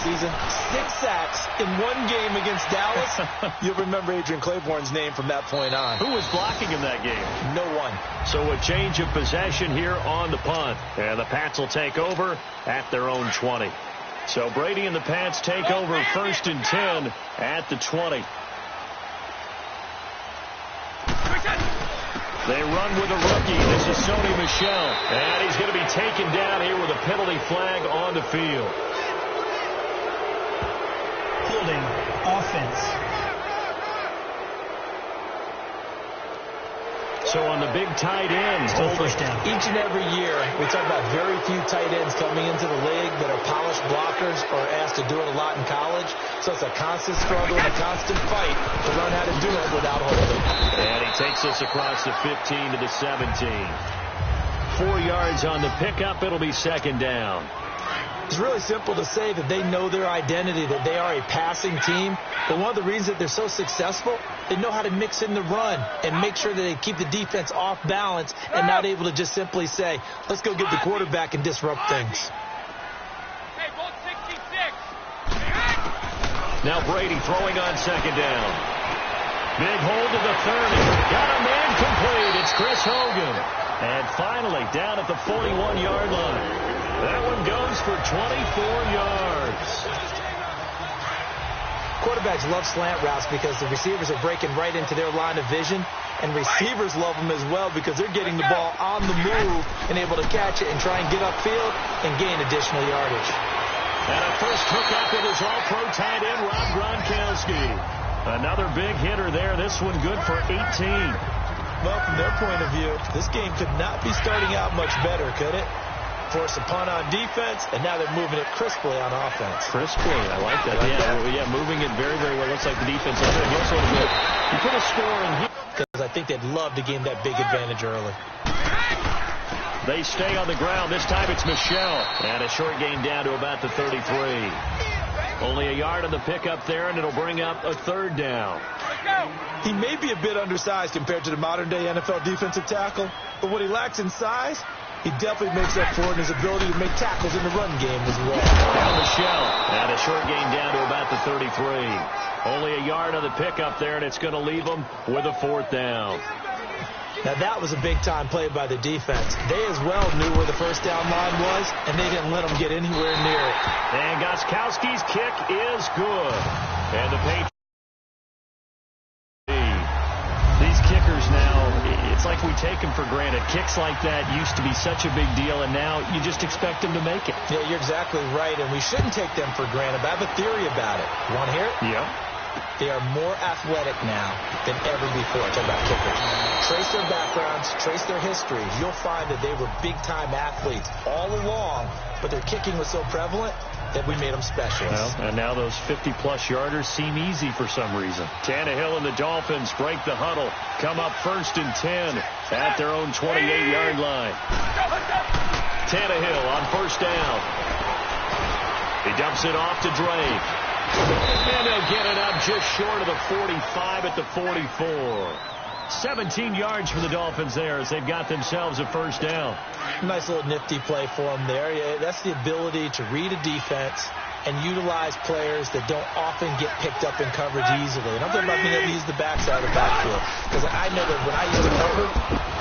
season. 6 sacks in one game against Dallas. You'll remember Adrian Claiborne's name from that point on. Who was blocking in that game? No one. So a change of possession here on the punt. And the Pats will take over at their own 20. So Brady and the Pats take over 1st and 10 at the 20. They run with a rookie. This is Sony Michel. And he's going to be taken down here with a penalty flag on the field. Holding offense. So on the big tight ends, first down. Each and every year, we talk about very few tight ends coming into the league that are polished blockers or asked to do it a lot in college. So it's a constant struggle and a constant fight to learn how to do it without holding. And he takes us across the 15 to the 17. 4 yards on the pickup. It'll be 2nd down. It's really simple to say that they know their identity, that they are a passing team. But one of the reasons that they're so successful, they know how to mix in the run and make sure that they keep the defense off balance and not able to just simply say, let's go get the quarterback and disrupt things. Now Brady throwing on 2nd down. Big hold to the 30. Got a man complete. It's Chris Hogan. And finally down at the 41-yard line. That one goes for 24 yards. Quarterbacks love slant routes because the receivers are breaking right into their line of vision, and receivers love them as well because they're getting the ball on the move and able to catch it and try and get upfield and gain additional yardage. And a first hookup with his all-pro tight end, Rob Gronkowski. Another big hitter there. This one good for 18. Well, from their point of view, this game could not be starting out much better, could it? Force a punt on defense, and now they're moving it crisply on offense. Crisply, I like that. Yeah, moving it very, very well. Looks like the defense is good. Also good. You put a score in here. Because I think they'd love to gain that big advantage early. They stay on the ground. This time it's Michel. And a short gain down to about the 33. Only a yard on the pickup there, and it'll bring up a 3rd down. He may be a bit undersized compared to the modern-day NFL defensive tackle, but what he lacks in size, he definitely makes up for it in his ability to make tackles in the run game as well. Now Michel. And a short gain down to about the 33. Only a yard on the pickup there, and it's going to leave him with a 4th down. Now, that was a big-time play by the defense. They as well knew where the first down line was, and they didn't let them get anywhere near it. And Gostkowski's kick is good. And the Patriots. These kickers now, it's like we take them for granted. Kicks like that used to be such a big deal, and now you just expect them to make it. Yeah, you're exactly right, and we shouldn't take them for granted. But I have a theory about it. You want to hear it? Yeah. They are more athletic now than ever before. Talk about kickers. Trace their backgrounds, trace their histories. You'll find that they were big-time athletes all along, but their kicking was so prevalent that we made them specialists. Well, and now those 50-plus yarders seem easy for some reason. Tannehill and the Dolphins break the huddle, come up 1st and 10 at their own 28-yard line. Tannehill on 1st down. He dumps it off to Drake. And they'll get it up just short of the 45 at the 44. 17 yards for the Dolphins there as they've got themselves a 1st down. Nice little nifty play for them there. Yeah, that's the ability to read a defense and utilize players that don't often get picked up in coverage easily. And I'm talking about being able to use the backside of the backfield. Because I know that when I used to cover,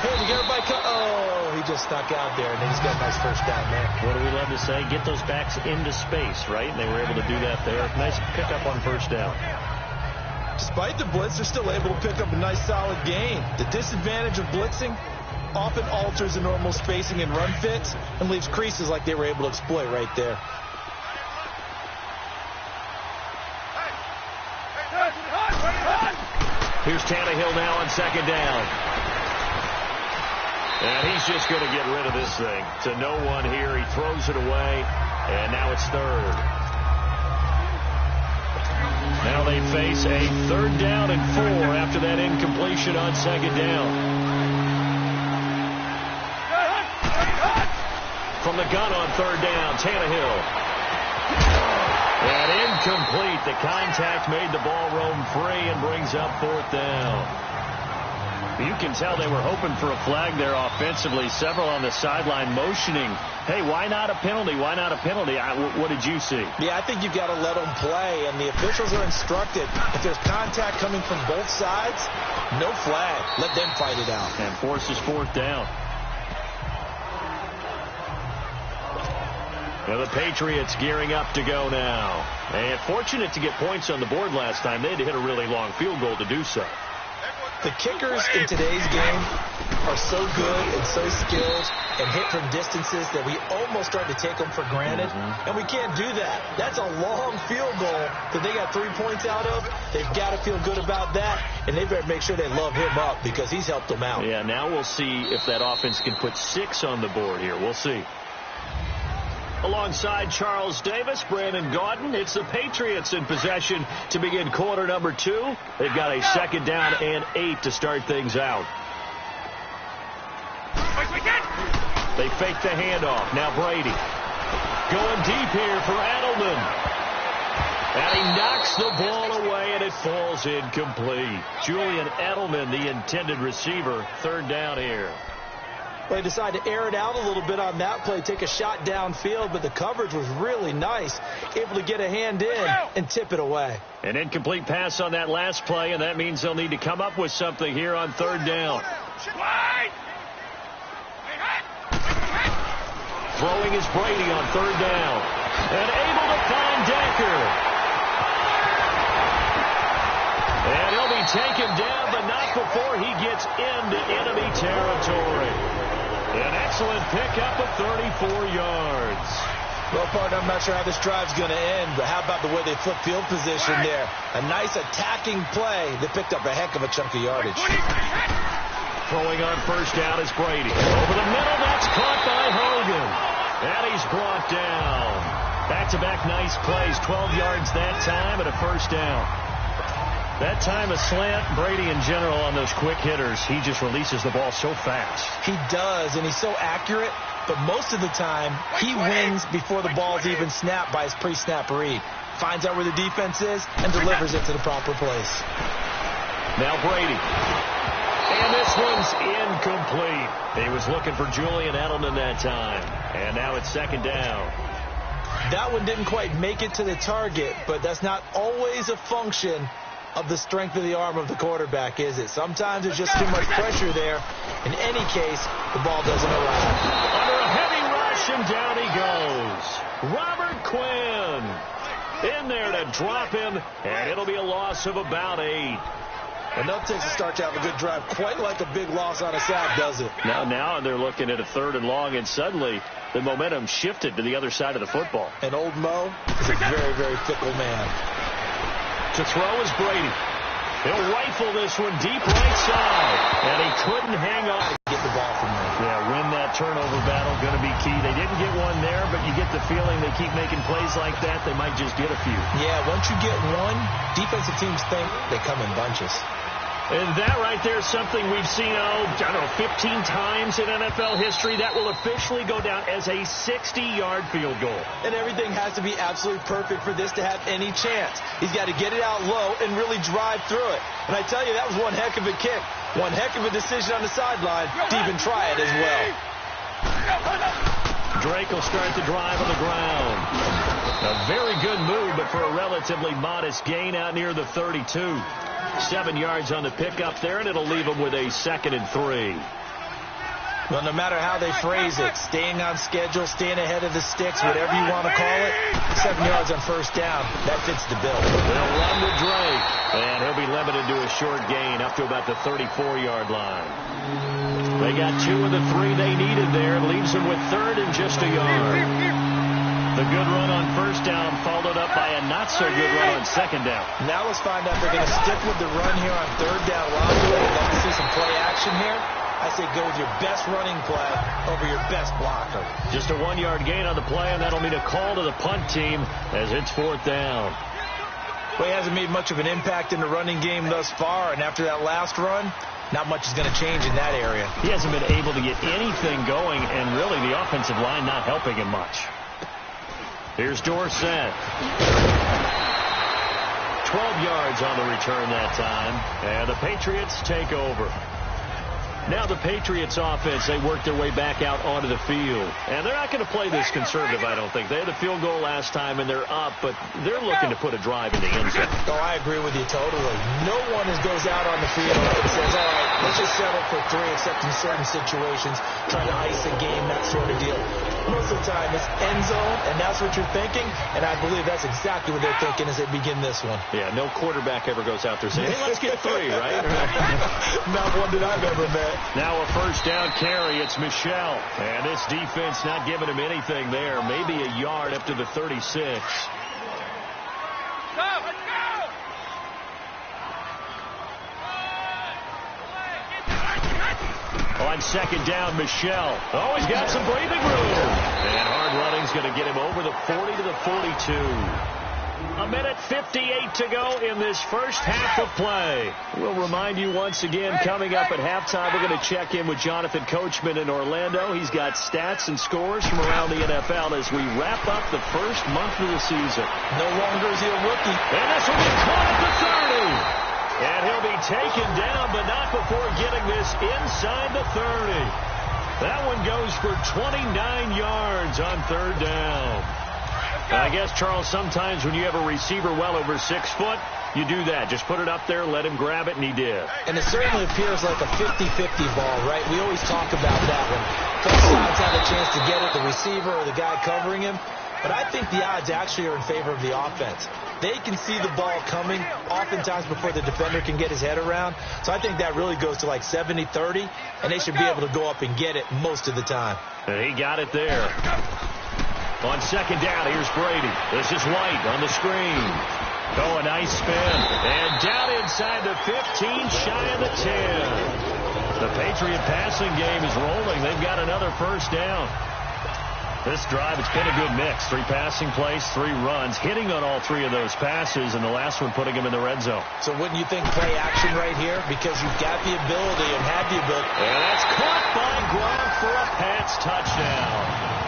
hey, we got everybody oh, he just stuck out there, and then he's got a nice 1st down there. What do we love to say? Get those backs into space, right? And they were able to do that there. Nice pickup on 1st down. Despite the blitz, they're still able to pick up a nice solid gain. The disadvantage of blitzing often alters the normal spacing and run fits and leaves creases like they were able to exploit right there. Here's Tannehill now on 2nd down. And he's just going to get rid of this thing. To no one here. He throws it away. And now it's 3rd. Now they face a 3rd down and 4 after that incompletion on 2nd down. From the gun on 3rd down, Tannehill. And incomplete. The contact made the ball roam free and brings up 4th down. You can tell they were hoping for a flag there offensively. Several on the sideline motioning, hey, why not a penalty? Why not a penalty? What did you see? Yeah, I think you've got to let them play, and the officials are instructed. If there's contact coming from both sides, no flag. Let them fight it out. And forces fourth down. Now the Patriots gearing up to go now. And fortunate to get points on the board last time. They had to hit a really long field goal to do so. The kickers in today's game are so good and so skilled and hit from distances that we almost start to take them for granted. And we can't do that. That's a long field goal that they got 3 points out of. They've got to feel good about that, and they better make sure they love him up because he's helped them out. Yeah, now we'll see if that offense can put 6 on the board here. We'll see. Alongside Charles Davis, Brandon Gaudin, it's the Patriots in possession to begin quarter number 2. They've got a second down and 8 to start things out. They fake the handoff. Now Brady going deep here for Edelman. And he knocks the ball away, and it falls incomplete. Julian Edelman, the intended receiver, third down here. They decided to air it out a little bit on that play, take a shot downfield, but the coverage was really nice, able to get a hand in and tip it away. An incomplete pass on that last play, and that means they'll need to come up with something here on third down. Throwing is Brady on third down, and able to find Decker. And he'll be taken down, but not before he gets into enemy territory. An excellent pickup of 34 yards. Well, partner, I'm not sure how this drive's going to end, but how about the way they flip field position there? A nice attacking play that picked up a heck of a chunk of yardage. Throwing on first down is Brady. Over the middle, that's caught by Hogan. And he's brought down. Back-to-back nice plays, 12 yards that time and a first down. That time a slant. Brady in general on those quick hitters, he just releases the ball so fast. He does, and he's so accurate, but most of the time he wins before the ball's even snapped by his pre-snap read. Finds out where the defense is and delivers it to the proper place. Now Brady. And this one's incomplete. He was looking for Julian Edelman that time. And now it's second down. That one didn't quite make it to the target, but that's not always a function of the strength of the arm of the quarterback, is it? Sometimes there's just too much pressure there. In any case, the ball doesn't arrive. Under a heavy rush, and down he goes. Robert Quinn in there to drop him, and it'll be a loss of about 8. Enough takes a start to have a good drive, quite like a big loss on a sack, does it? Now they're looking at a third and long, and suddenly the momentum shifted to the other side of the football. And old Mo is a very, very fickle man. To throw is Brady. He'll rifle this one deep right side. And he couldn't hang on to get the ball from there. Yeah, win that turnover battle, going to be key. They didn't get one there, but you get the feeling they keep making plays like that, they might just get a few. Yeah, once you get one, defensive teams think they come in bunches. And that right there is something we've seen, 15 times in NFL history. That will officially go down as a 60-yard field goal. And everything has to be absolutely perfect for this to have any chance. He's got to get it out low and really drive through it. And I tell you, that was one heck of a kick. One heck of a decision on the sideline to even try it as well. Drake will start the drive on the ground. A very good move, but for a relatively modest gain out near the 32. 7 yards on the pickup there, and it'll leave them with a 2nd and 3. Well, no matter how they phrase it, staying on schedule, staying ahead of the sticks, whatever you want to call it, 7 yards on first down, that fits the bill. They'll run with Drake, and he'll be limited to a short gain up to about the 34-yard line. They got 2 of the 3 they needed there. Leaves them with 3rd and just a yard. The good run on first down followed up by a not-so-good run on second down. Now let's find out if they're going to stick with the run here on third down. Logically, I'd like to see some play action here. I say go with your best running play over your best blocker. Just a 1-yard gain on the play, and that'll mean a call to the punt team as it's 4th down. Well, he hasn't made much of an impact in the running game thus far, and after that last run, not much is going to change in that area. He hasn't been able to get anything going, and really the offensive line not helping him much. Here's Dorsett. 12 yards on the return that time. And the Patriots take over. Now the Patriots offense, they work their way back out onto the field. And they're not going to play this conservative, I don't think. They had a field goal last time, and they're up, but they're looking to put a drive in the end zone. Oh, I agree with you totally. No one goes out on the field and says, all right, let's just settle for 3, except in certain situations, trying to ice a game, that sort of deal. Most of the time, it's end zone, and that's what you're thinking, and I believe that's exactly what they're thinking as they begin this one. Yeah, no quarterback ever goes out there saying, hey, let's get 3, right? Not one that I've ever met. Now a first down carry. It's Michel. And this defense not giving him anything there. Maybe a yard up to the 36. On second down, Michel. Oh, he's got some breathing room. And hard running's going to get him over the 40 to the 42. A minute 58 to go in this first half of play. We'll remind you once again, coming up at halftime, we're going to check in with Jonathan Coachman in Orlando. He's got stats and scores from around the NFL as we wrap up the first month of the season. No longer is he a rookie. And this will be caught at the 30. And he'll be taken down, but not before getting this inside the 30. That one goes for 29 yards on third down. And I guess, Charles, sometimes when you have a receiver well over 6 foot, you do that. Just put it up there, let him grab it, and he did. And it certainly appears like a 50-50 ball, right? We always talk about that when both sides have a chance to get it, the receiver or the guy covering him. But I think the odds actually are in favor of the offense. They can see the ball coming oftentimes before the defender can get his head around. So I think that really goes to like 70-30, and they should be able to go up and get it most of the time. And he got it there. On second down, here's Brady. This is White on the screen. Oh, a nice spin. And down inside the 15, shy of the 10. The Patriot passing game is rolling. They've got another first down. This drive, it's been a good mix. 3 passing plays, 3 runs, hitting on all 3 of those passes, and the last one putting him in the red zone. So wouldn't you think play action right here? Because you've got the ability and have the ability. And that's caught by Gronk for a Pats touchdown.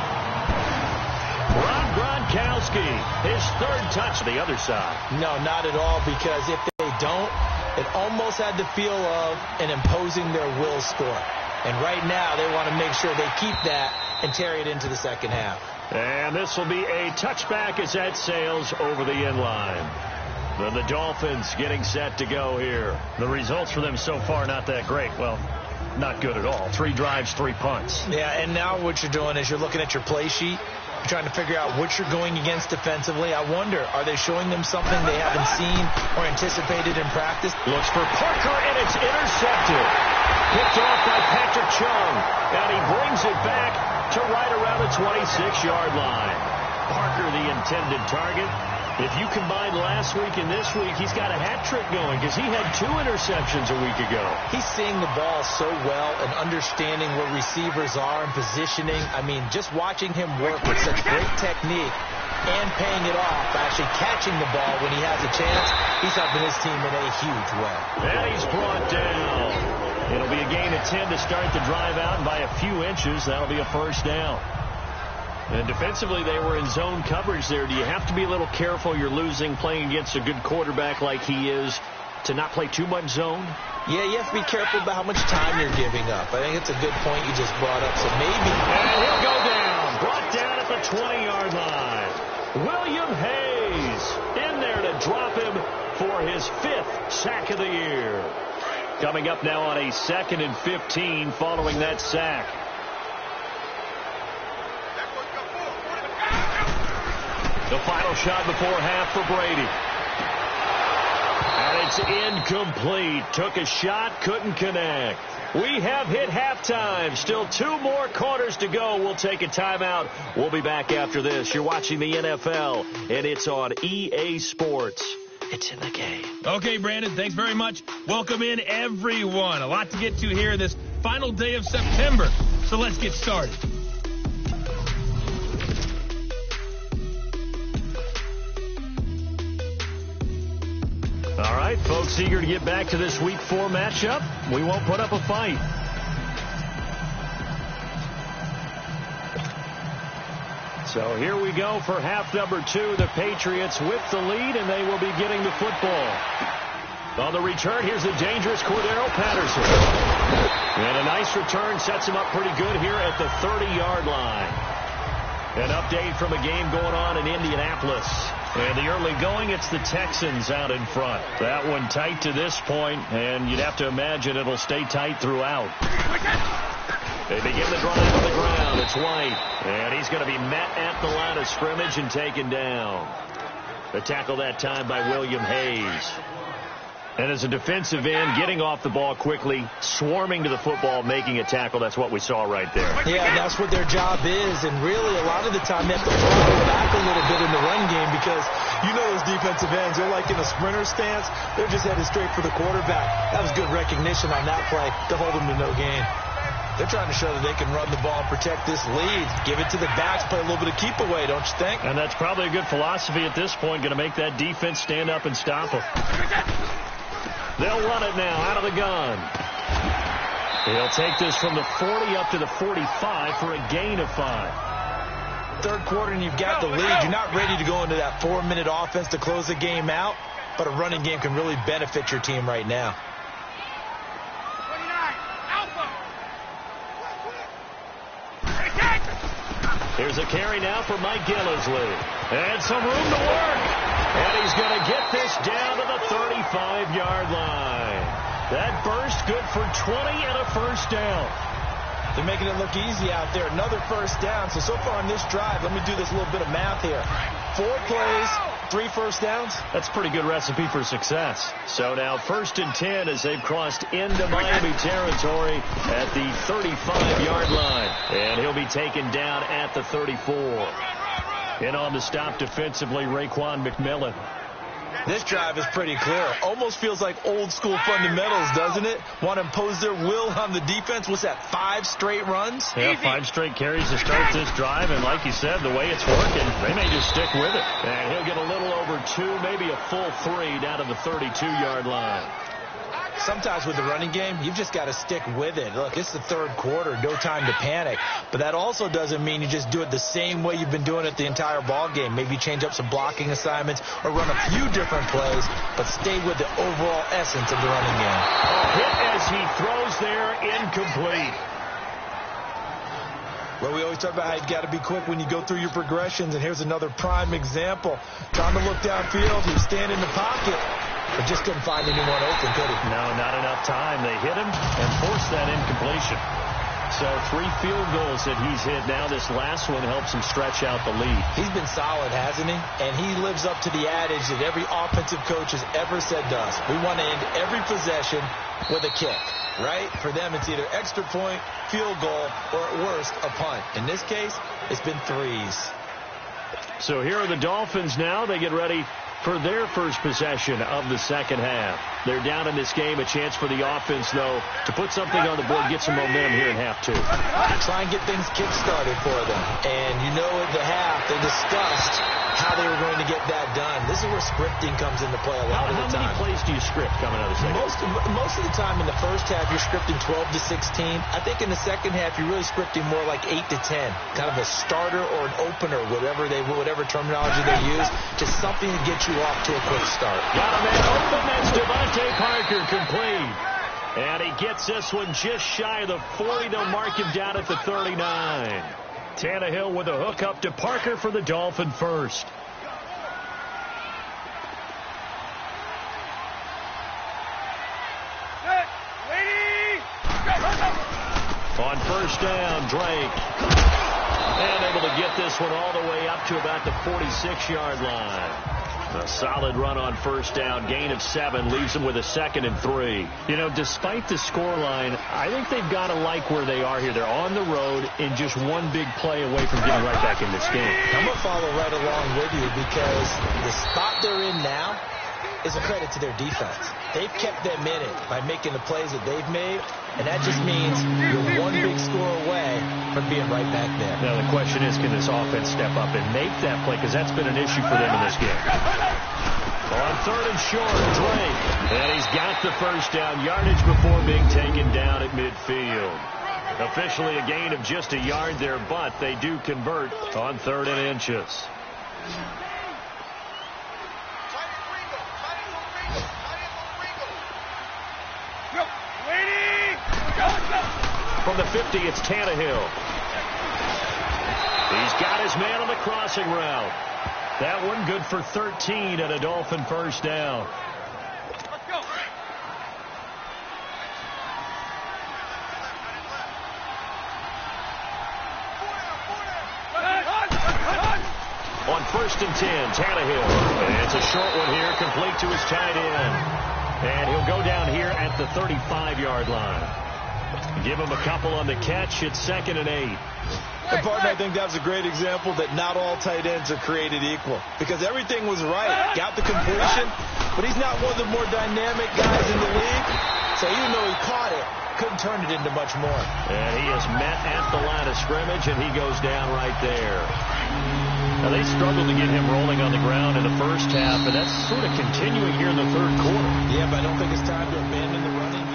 Rob Gronkowski, his 3rd touch the other side. No, not at all, because if they don't, it almost had the feel of an imposing their will score. And right now, they want to make sure they keep that and carry it into the second half. And this will be a touchback as that sails over the end line. Then the Dolphins getting set to go here. The results for them so far not that great. Well, not good at all. 3 drives, 3 punts. Yeah, and now what you're doing is you're looking at your play sheet. You're trying to figure out what you're going against defensively. I wonder, are they showing them something they haven't seen or anticipated in practice? Looks for Parker, and it's intercepted. Picked off by Patrick Chung. And he brings it back to right around the 26-yard line. Parker, the intended target. If you combine last week and this week, he's got a hat trick going because he had 2 interceptions a week ago. He's seeing the ball so well and understanding where receivers are and positioning. I mean, just watching him work with such great technique and paying it off, actually catching the ball when he has a chance, he's helping his team in a huge way. And he's brought down. It'll be a gain of 10 to start the drive out, and by a few inches, that'll be a first down. And defensively, they were in zone coverage there. Do you have to be a little careful? You're losing, playing against a good quarterback like he is, to not play too much zone? Yeah, you have to be careful about how much time you're giving up. I think it's a good point you just brought up. So maybe... And he'll go down. Brought down at the 20-yard line. William Hayes in there to drop him for his 5th sack of the year. Coming up now on a 2nd and 15 following that sack. The final shot before half for Brady. And it's incomplete. Took a shot, couldn't connect. We have hit halftime. Still 2 more quarters to go. We'll take a timeout. We'll be back after this. You're watching the NFL, and it's on EA Sports. It's in the game. Okay, Brandon, thanks very much. Welcome in, everyone. A lot to get to here this final day of September. So let's get started. All right, folks, eager to get back to this Week 4 matchup. We won't put up a fight. So here we go for half number 2. The Patriots with the lead, and they will be getting the football. On the return, here's the dangerous Cordero Patterson. And a nice return sets him up pretty good here at the 30-yard line. An update from a game going on in Indianapolis. And the early going, it's the Texans out in front. That one tight to this point, and you'd have to imagine it'll stay tight throughout. They begin the drive on the ground. It's White, and he's going to be met at the line of scrimmage and taken down. The tackle that time by William Hayes. And as a defensive end, getting off the ball quickly, swarming to the football, making a tackle, that's what we saw right there. Yeah, and that's what their job is. And really, a lot of the time, they have to fall back a little bit in the run game because you know those defensive ends, they're like in a sprinter stance. They're just headed straight for the quarterback. That was good recognition on that play to hold them to no gain. They're trying to show that they can run the ball and protect this lead. Give it to the backs, play a little bit of keep away, don't you think? And that's probably a good philosophy at this point, going to make that defense stand up and stop them. They'll run it now out of the gun. He'll take this from the 40 up to the 45 for a gain of 5. Third quarter and you've got the lead. You're not ready to go into that 4-minute offense to close the game out, but a running game can really benefit your team right now. Here's a carry now for Mike Gillisley. And some room to work. And he's going to get this down to the 35-yard line. That burst good for 20 and a first down. They're making it look easy out there. Another first down. So far on this drive, let me do this little bit of math here. 4 plays, 3 first downs. That's a pretty good recipe for success. So now 1st and 10 as they've crossed into Miami territory at the 35-yard line. And he'll be taken down at the 34. In on the stop defensively, Raekwon McMillan. This drive is pretty clear. Almost feels like old school fundamentals, doesn't it? Want to impose their will on the defense. What's that, 5 straight runs? Yeah, 5 straight carries to start this drive. And like you said, the way it's working, they may just stick with it. And he'll get a little over 2, maybe a full 3 down to the 32-yard line. Sometimes with the running game, you've just got to stick with it. Look, it's the third quarter, no time to panic. But that also doesn't mean you just do it the same way you've been doing it the entire ball game. Maybe change up some blocking assignments or run a few different plays, but stay with the overall essence of the running game. Hit as he throws there, incomplete. Well, we always talk about how you've got to be quick when you go through your progressions, and here's another prime example. Trying to look downfield, he was standing in the pocket, but just couldn't find anyone open, could he? No, not enough time. They hit him and forced that incompletion. So 3 field goals that he's hit now. This last one helps him stretch out the lead. He's been solid, hasn't he? And he lives up to the adage that every offensive coach has ever said to us. We want to end every possession with a kick, right? For them, it's either extra point, field goal, or at worst, a punt. In this case, it's been 3s. So here are the Dolphins now. They get ready for their first possession of the second half. They're down in this game. A chance for the offense, though, to put something on the board, get some momentum here in half 2. Try and get things kick-started for them. And you know at the half, they discussed how they were going to get that done. This is where scripting comes into play a lot of the time. How many plays do you script coming out of the second? Most of the time in the first half, you're scripting 12 to 16. I think in the second half, you're really scripting more like 8 to 10. Kind of a starter or an opener, whatever terminology they use, just something to get you off to a quick start. Got a man open. That's Devontae Parker, complete. And he gets this one just shy of the 40. They'll mark him down at the 39. Tannehill with a hook up to Parker for the Dolphin first. On first down, Drake. And able to get this one all the way up to about the 46-yard line. A solid run on first down. Gain of 7 leaves them with a 2nd and 3. You know, despite the scoreline, I think they've got to like where they are here. They're on the road and just one big play away from getting right back in this game. I'm going to follow right along with you because the spot they're in now is a credit to their defense. They've kept them in it by making the plays that they've made, and that just means you're one big score away from being right back there. Now, the question is, can this offense step up and make that play? Because that's been an issue for them in this game. On 3rd and short, Drake. And he's got the first down. Yardage before being taken down at midfield. Officially a gain of just a yard there, but they do convert on 3rd and inches. from the 50, it's Tannehill. He's got his man on the crossing route. That one good for 13 and a Dolphin first down. On 1st and 10, Tannehill. And it's a short one here, complete to his tight end. And he'll go down here at the 35-yard line. Give him a couple on the catch. It's 2nd and 8. And, partner, I think that's a great example that not all tight ends are created equal. Because everything was right. Got the completion, but he's not one of the more dynamic guys in the league. So even though he caught it, couldn't turn it into much more. And he is met at the line of scrimmage, and he goes down right there. Now, they struggled to get him rolling on the ground in the first half, and that's sort of continuing here in the third quarter. Yeah, but I don't think it's time to abandon the running game.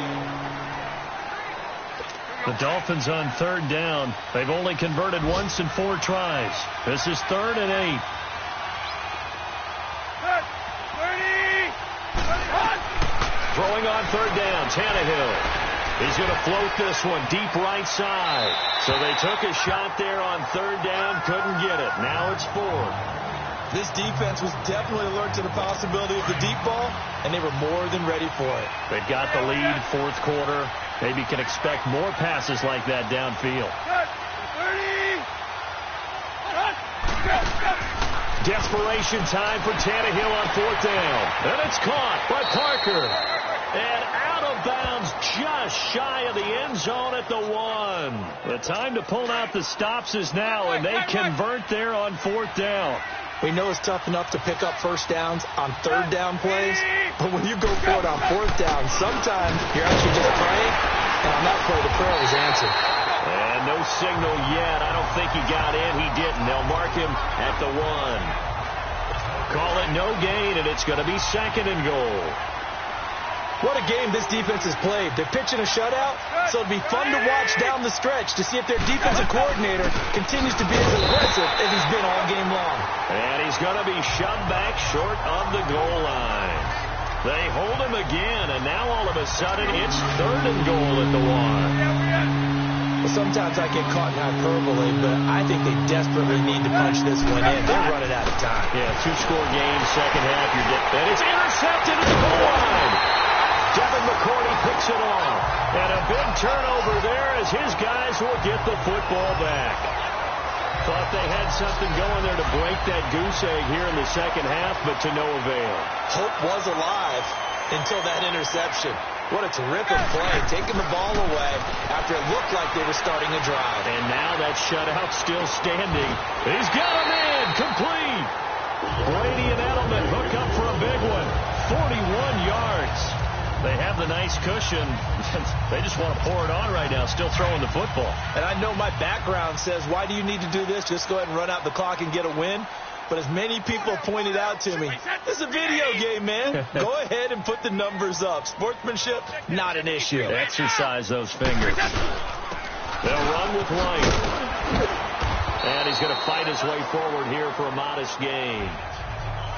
The Dolphins on 3rd down. They've only converted once in 4 tries. This is 3rd and 8. Throwing on 3rd down, Tannehill. He's going to float this one deep right side. So they took a shot there on 3rd down, couldn't get it. Now it's 4th. This defense was definitely alert to the possibility of the deep ball, and they were more than ready for it. They've got the lead, 4th quarter. Maybe can expect more passes like that downfield. Desperation time for Tannehill on 4th down. And it's caught by Parker. And out of bounds just shy of the end zone at the 1. The time to pull out the stops is now, and they convert there on 4th down. We know it's tough enough to pick up first downs on 3rd down plays, but when you go for it on 4th down, sometimes you're actually just praying, and on that play, the prayer was answered. And no signal yet. I don't think he got in. He didn't. They'll mark him at the 1. Call it no gain, and it's going to be 2nd and goal. What a game this defense has played. They're pitching a shutout, so it'll be fun to watch down the stretch to see if their defensive coordinator continues to be as aggressive as he's been all game long. And he's going to be shoved back short of the goal line. They hold him again, and now all of a sudden it's 3rd and goal at the 1. Well, sometimes I get caught in hyperbole, but I think they desperately need to punch this one in. They're running out of time. Yeah, 2-score game, second half. And it's intercepted at the goal line. Devin McCourty picks it off. And a big turnover there as his guys will get the football back. Thought they had something going there to break that goose egg here in the second half, but to no avail. Hope was alive until that interception. What a terrific play, taking the ball away after it looked like they were starting a drive. And now that shutout still standing. He's got him in, complete. Brady and Edelman hook up for a big one. 41 yards. They have the nice cushion. They just want to pour it on right now, still throwing the football. And I know my background says, why do you need to do this? Just go ahead and run out the clock and get a win. But as many people pointed out to me, this is a video game, man. Go ahead and put the numbers up. Sportsmanship, not an issue. Exercise those fingers. They'll run with White. And he's going to fight his way forward here for a modest gain.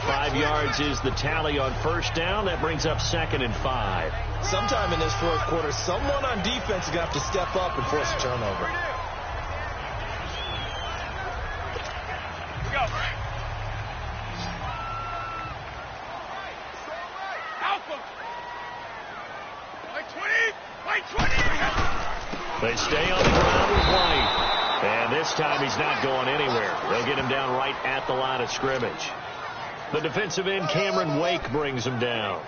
5 yards is the tally on first down. That brings up 2nd and 5. Sometime in this 4th quarter, someone on defense is going to have to step up and force a turnover. They stay on the ground with White. And this time he's not going anywhere. They'll get him down right at the line of scrimmage. The defensive end, Cameron Wake, brings him down.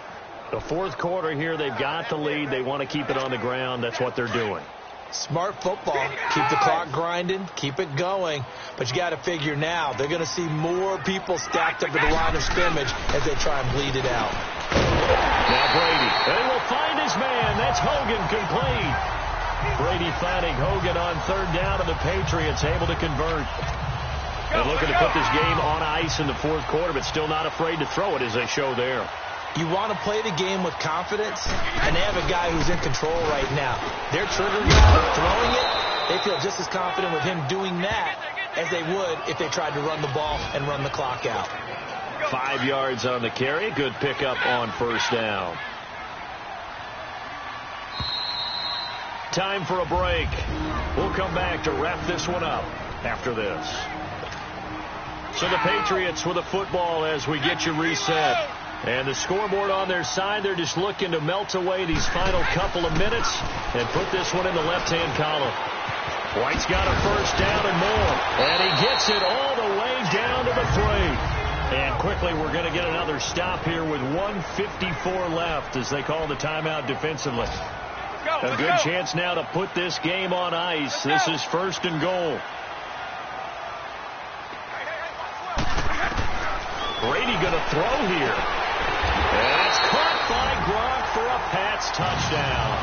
The 4th quarter here, they've got the lead. They want to keep it on the ground. That's what they're doing. Smart football. Keep the clock grinding. Keep it going. But you got to figure now, they're going to see more people stacked up at the line of scrimmage as they try and bleed it out. Now Brady. They will find his man. That's Hogan, complete. Brady finding Hogan on 3rd down, and the Patriots able to convert. They're looking to put this game on ice in the 4th quarter, but still not afraid to throw it as they show there. You want to play the game with confidence, and they have a guy who's in control right now. Their trigger guy throwing it, they feel just as confident with him doing that as they would if they tried to run the ball and run the clock out. 5 yards on the carry. Good pickup on first down. time for a break. We'll come back to wrap this one up after this. So the Patriots with a football as we get you reset. And the scoreboard on their side, they're just looking to melt away these final couple of minutes and put this one in the left-hand column. White's got a first down and more. And he gets it all the way down to the 3. And quickly we're going to get another stop here with 1:54 left as they call the timeout defensively. A good chance now to put this game on ice. This is 1st and goal. Brady going to throw here. And it's caught by Gronk for a Pats touchdown.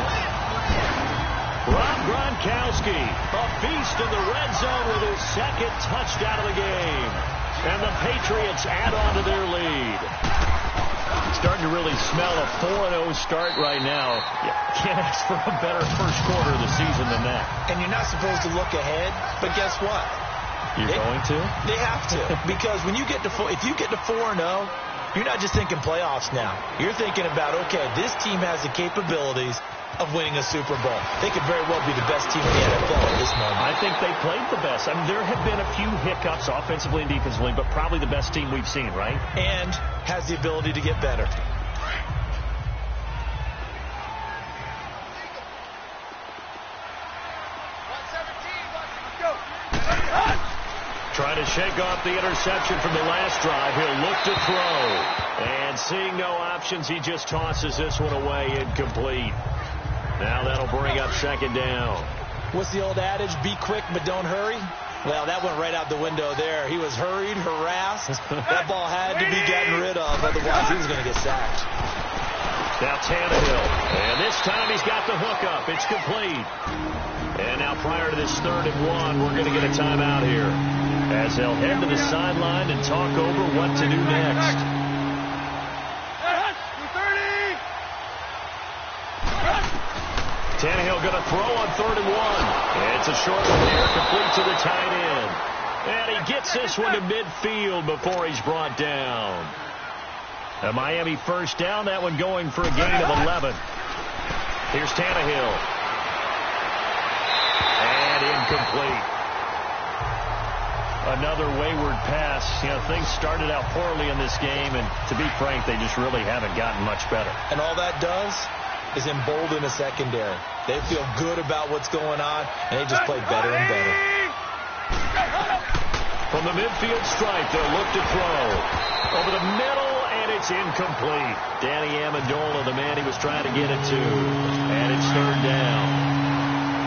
Rob Gronkowski, a feast in the red zone with his 2nd touchdown of the game. And the Patriots add on to their lead. Starting to really smell a 4-0 start right now. You can't ask for a better first quarter of the season than that. And you're not supposed to look ahead, but guess what? You're going to? They have to. Because when you get to if you get to 4-0, you're not just thinking playoffs now. You're thinking about, okay, this team has the capabilities of winning a Super Bowl. They could very well be the best team in the NFL at this moment. I think they played the best. I mean, there have been a few hiccups offensively and defensively, but probably the best team we've seen, right? And has the ability to get better. Trying to shake off the interception from the last drive. He'll look to throw. And seeing no options, he just tosses this one away, incomplete. Now that'll bring up 2nd down. What's the old adage? Be quick, but don't hurry. Well, that went right out the window there. He was hurried, harassed. That ball had to be gotten rid of, otherwise he was going to get sacked. Now Tannehill. And this time he's got the hook up. It's complete. And now prior to this 3rd and 1, we're going to get a timeout here as they'll head to the sideline and talk over what to do next. Tannehill going to throw on 3rd and 1. And it's a short one here, complete to the tight end. And he gets this one to midfield before he's brought down. A Miami first down, that one going for a gain of 11. Here's Tannehill. And incomplete. Another wayward pass. You know, things started out poorly in this game, and to be frank, they just really haven't gotten much better. And all that does is embolden a secondary. They feel good about what's going on, and they just play better and better. From the midfield stripe, they'll look to throw. Over the middle, and it's incomplete. Danny Amendola, the man he was trying to get it to. And it's 3rd down.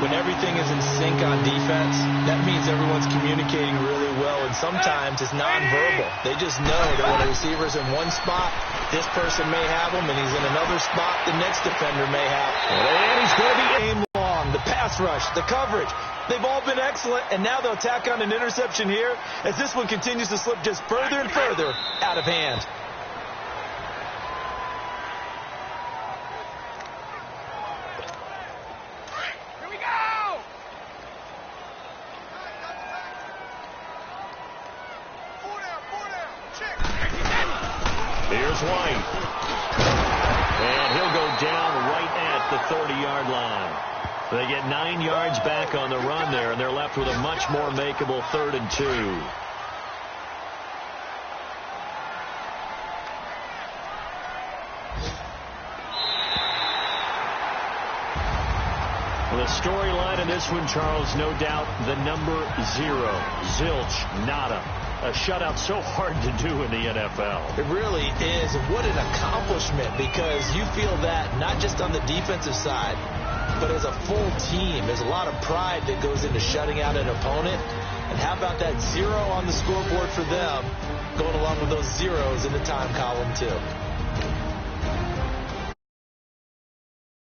When everything is in sync on defense, that means everyone's communicating really well, and sometimes it's nonverbal. They just know that when a receiver's in one spot, this person may have him, and he's in another spot, the next defender may have him. And he's going to be game long. The pass rush, the coverage, they've all been excellent, and now they'll tack on an interception here as this one continues to slip just further and further out of hand. Here's White. And he'll go down right at the 30-yard line. They get 9 yards back on the run there, and they're left with a much more makeable 3rd and 2. The storyline in this one, Charles, no doubt the number 0. Zilch, nada. A shutout so hard to do in the NFL. It really is. What an accomplishment, because you feel that not just on the defensive side, but as a full team. There's a lot of pride that goes into shutting out an opponent. And how about that 0 on the scoreboard for them, going along with those zeros in the time column, too.